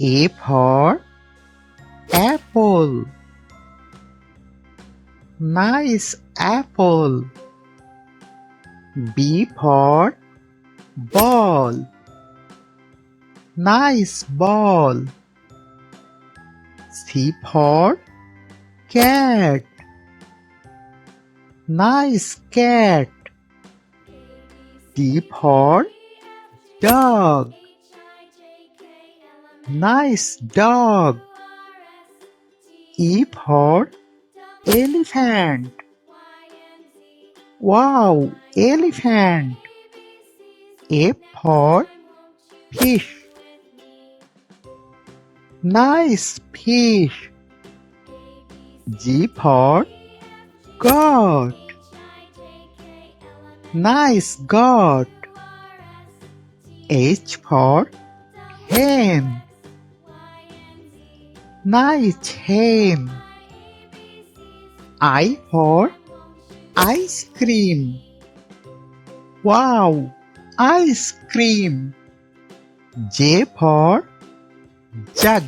A for apple. Nice apple. B for ball. Nice ball. C for cat. Nice cat. D for dog. Nice dog. E for elephant. Wow, elephant. F for fish. Nice fish. G for goat. Nice goat. H for hen. Nice hen. I for ice cream. Wow, ice cream. J for jug.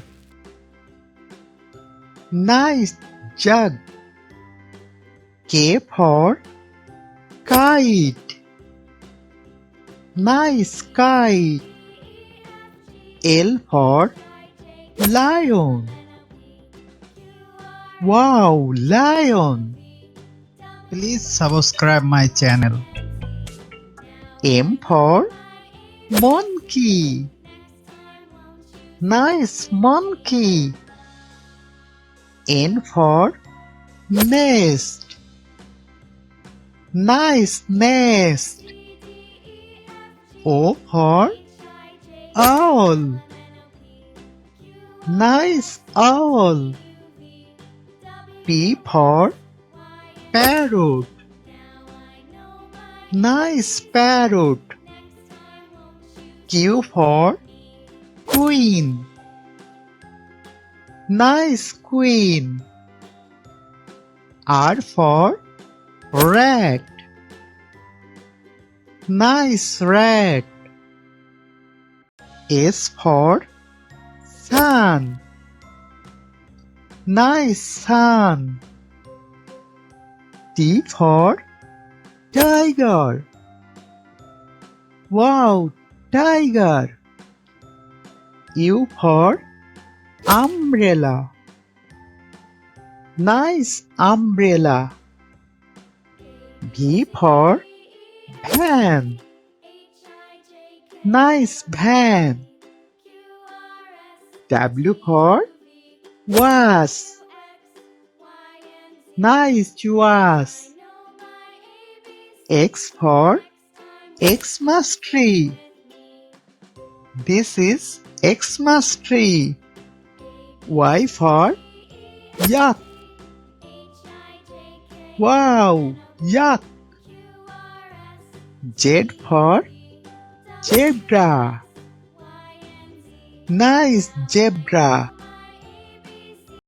Nice jug. K for kite. Nice kite. L for lion. Wow, lion. Please subscribe my channel. M for monkey. Nice monkey. N for nest. Nice nest. O for owl. Nice owl. P for parrot. Nice parrot. Q for queen. Nice queen. R for rat. Nice rat. S for sun. Nice sun. T for tiger. Wow, tiger. U for umbrella. Nice umbrella. V for van. Nice van. W for vase. Nice vase. X for Xmas tree. This is Xmas tree. Y for yak. Wow, yak. Z for zebra. Nice zebra.